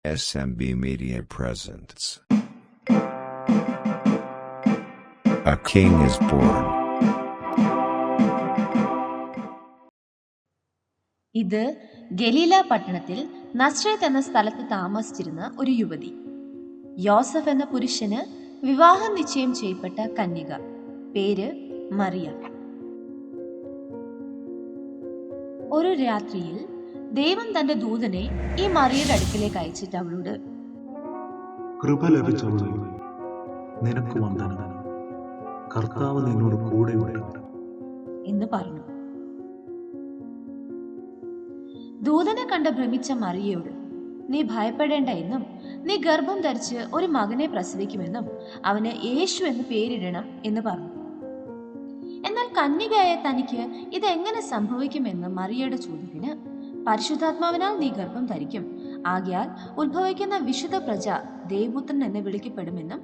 SMB Media presents A King is Born. ഇത് ഗലീല പട്ടണത്തിൽ നസ്രത്ത് എന്ന സ്ഥലത്ത് താമസിച്ചിരുന്ന ഒരു യുവതി. യോസഫ് എന്ന പുരുഷന് വിവാഹം നിശ്ചയം ചെയ്യപ്പെട്ട കന്യക. പേര് മറിയ. ഒരു രാത്രിയിൽ ദൈവം തന്റെ ദൂതനെ ഈ മറിയയുടെ അടുക്കിലേക്ക് അയച്ചിട്ട് അവളോട്, കൃപ ലഭിച്ചവളെ, നിനക്ക് വന്ദനം, കർത്താവ് നിന്നോട് കൂടെയുണ്ട് എന്ന് പറഞ്ഞു. ദൂതനെ കണ്ട് ഭ്രമിച്ച മറിയയോട്, നീ ഭയപ്പെടേണ്ട എന്നും നീ ഗർഭം ധരിച്ച് ഒരു മകനെ പ്രസവിക്കുമെന്നും അവന് യേശു എന്ന് പേരിടണം എന്ന് പറഞ്ഞു. എന്നാൽ കന്യകയായ തനിക്ക് ഇതെങ്ങനെ സംഭവിക്കുമെന്ന് മറിയയുടെ ചോദ്യത്തിന്, പരിശുദ്ധാത്മാവിനാൽ നീ ഗർഭം ധരിക്കും, ആകയാൽ ഉത്ഭവിക്കുന്ന വിശുദ്ധ പ്രജ ദേവപുത്രൻ എന്ന് വിളിക്കപ്പെടുമെന്നും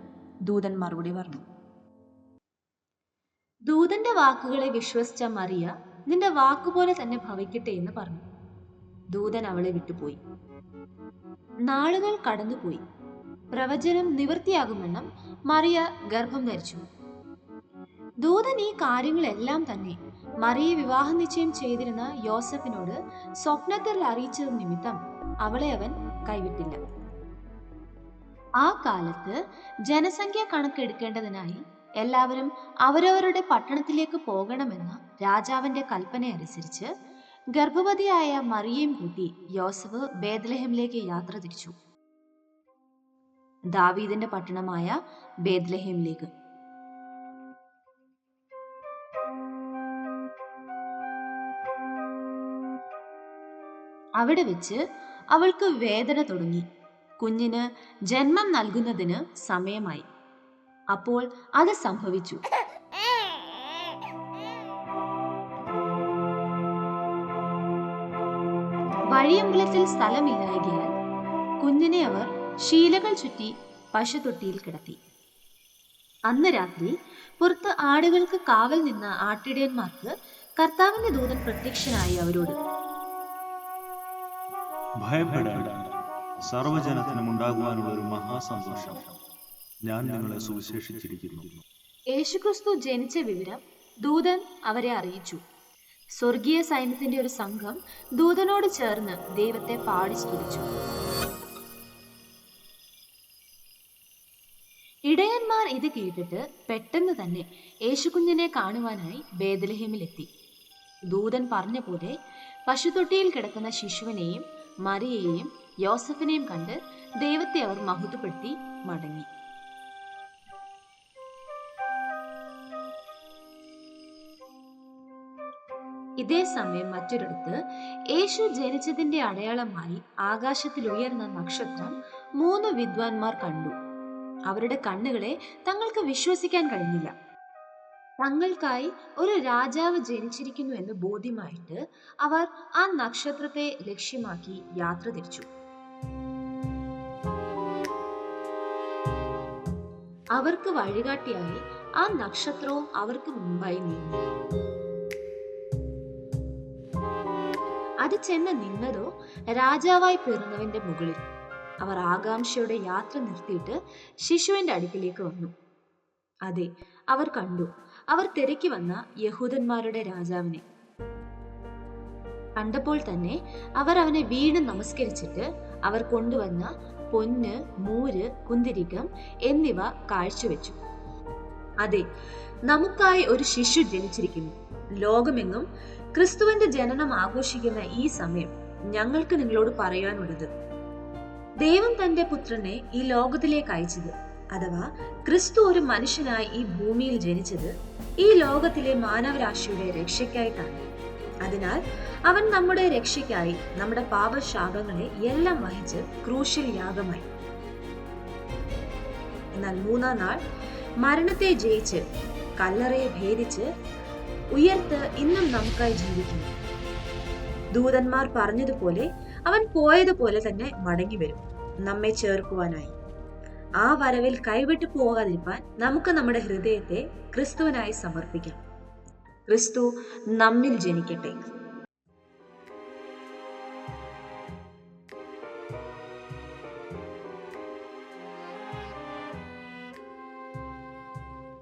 ദൂതൻ മറുപടി പറഞ്ഞു. ദൂതന്റെ വാക്കുകളെ വിശ്വസിച്ച മറിയ, നിന്റെ വാക്കുപോലെ തന്നെ ഭവിക്കട്ടെ എന്ന് പറഞ്ഞു. ദൂതൻ അവളെ വിട്ടുപോയി. നാളുകൾ കടന്നുപോയി. പ്രവചനം നിവൃത്തിയാകുമെന്നും മറിയ ഗർഭം ധരിച്ചു. ദൂതൻ ഈ കാര്യങ്ങളെല്ലാം തന്നെ മറിയെ വിവാഹ നിശ്ചയം ചെയ്തിരുന്ന യോസഫിനോട് സ്വപ്നത്തിൽ അറിയിച്ചത് നിമിത്തം അവളെ അവൻ കൈവിട്ടില്ല. ആ കാലത്ത് ജനസംഖ്യ കണക്കെടുക്കേണ്ടതിനായി എല്ലാവരും അവരവരുടെ പട്ടണത്തിലേക്ക് പോകണമെന്ന രാജാവിന്റെ കൽപ്പന അനുസരിച്ച് ഗർഭവതിയായ മറിയയും കൂട്ടി യോസഫ് ബേത്ലഹേമിലേക്ക് യാത്ര തിരിച്ചു. ദാവീദിന്റെ പട്ടണമായ ബേത്ലഹേമിലേക്ക്. അവിടെ വെച്ച് അവൾക്ക് വേദന തുടങ്ങി. കുഞ്ഞിന് ജന്മം നൽകുന്നതിന് സമയമായി. അപ്പോൾ അത് സംഭവിച്ചു. വഴിയമ്പലത്തിൽ സ്ഥലമില്ലായകയാൽ കുഞ്ഞിനെ അവർ ശീലകൾ ചുറ്റി പശുതൊട്ടിയിൽ കിടത്തി. അന്ന് രാത്രി പുറത്ത് ആടുകൾക്ക് കാവൽ നിന്ന ആട്ടിടയന്മാർക്ക് കർത്താവിന്റെ ദൂതൻ പ്രത്യക്ഷനായി അവരോട്, ഭയപ്പെടേണ്ട, സർവ്വജനത്തിനും ഉണ്ടാകുവാനുള്ള ഒരു മഹാസന്തോഷം ഞാൻ നിങ്ങളെ സുവിശേഷിച്ചിരിക്കുന്നു. യേശുക്രിസ്തു ജനിച്ച വിവരം ദൂതൻ അവരെ അറിയിച്ചു. സ്വർഗീയ സൈന്യത്തിന്റെ ഒരു സംഘം ദൂതനോട് ചേർന്ന് ദൈവത്തെ പാടി സ്തുതിച്ചു. ഇടയന്മാർ ഇത് കേട്ടിട്ട് പെട്ടെന്ന് തന്നെ യേശുകുഞ്ഞിനെ കാണുവാനായി ബേത്ലഹേമിലെത്തി. ദൂതൻ പറഞ്ഞ പോലെ പശുതൊട്ടിയിൽ കിടക്കുന്ന ശിശുവിനെയും മറിയയെയും യോസഫിനെയും കണ്ട് ദൈവത്തെ അവർ മഹത്വപ്പെടുത്തി മടങ്ങി. ഇതേ സമയം മറ്റൊരിടത്ത് യേശു ജനിച്ചതിന്റെ അടയാളമായി ആകാശത്തിൽ ഉയർന്ന നക്ഷത്രം 3 വിദ്വാൻമാർ കണ്ടു. അവരുടെ കണ്ണുകളെ തങ്ങൾക്ക് വിശ്വസിക്കാൻ കഴിഞ്ഞില്ല. തങ്ങൾക്കായി ഒരു രാജാവ് ജനിച്ചിരിക്കുന്നു എന്ന് ബോധ്യമായിട്ട് അവർ ആ നക്ഷത്രത്തെ ലക്ഷ്യമാക്കി യാത്ര തിരിച്ചു. അവർക്ക് വഴികാട്ടിയായി ആ നക്ഷത്രവും അവർക്ക് മുമ്പായി നീങ്ങി. അത് ചെന്ന് നിന്നതോ രാജാവായി പിറന്നവന്റെ മുകളിൽ. അവർ ആകാംക്ഷയോടെ യാത്ര നിർത്തിയിട്ട് ശിശുവിന്റെ അടുക്കിലേക്ക് വന്നു. അതെ, അവർ കണ്ടു. അവർ തിരക്കി വന്ന യഹൂദന്മാരുടെ രാജാവിനെ. കണ്ടപ്പോൾ തന്നെ അവർ അവനെ വീണ് നമസ്കരിച്ചിട്ട് അവർ കൊണ്ടുവന്ന പൊന്ന്, മൂര്, കുന്തിരികം എന്നിവ കാഴ്ചവെച്ചു. അതെ, നമുക്കായി ഒരു ശിശു ജനിച്ചിരിക്കുന്നു. ലോകമെങ്ങും ക്രിസ്തുവിന്റെ ജനനം ആഘോഷിക്കുന്ന ഈ സമയം ഞങ്ങൾക്ക് നിങ്ങളോട് പറയാനുള്ളത്, ദൈവം തന്റെ പുത്രനെ ഈ ലോകത്തിലേക്ക് അയച്ചത്, അഥവാ ക്രിസ്തു ഒരു മനുഷ്യനായി ഈ ഭൂമിയിൽ ജനിച്ചത് ഈ ലോകത്തിലെ മാനവരാശിയുടെ രക്ഷയ്ക്കായിട്ടാണ്. അതിനാൽ അവൻ നമ്മുടെ രക്ഷയ്ക്കായി നമ്മുടെ പാപശാപങ്ങളെ എല്ലാം വഹിച്ച് ക്രൂശിൽ യാഗമായി. എന്നാൽ 3-ാം നാൾ മരണത്തെ ജയിച്ച് കല്ലറയെ ഭേദിച്ച് ഉയർത്ത് ഇന്നും നമുക്കായി ജീവിക്കുന്നു. ദൂതന്മാർ പറഞ്ഞതുപോലെ അവൻ പോയതുപോലെ തന്നെ മടങ്ങി വരും, നമ്മെ ചേർക്കുവാനായി. ആ വരവിൽ കൈവിട്ടു പോകാതിരിക്കാൻ നമുക്ക് നമ്മുടെ ഹൃദയത്തെ ക്രിസ്തുവിനായി സമർപ്പിക്കാം. ക്രിസ്തു നമ്മിൽ ജനിക്കട്ടെ.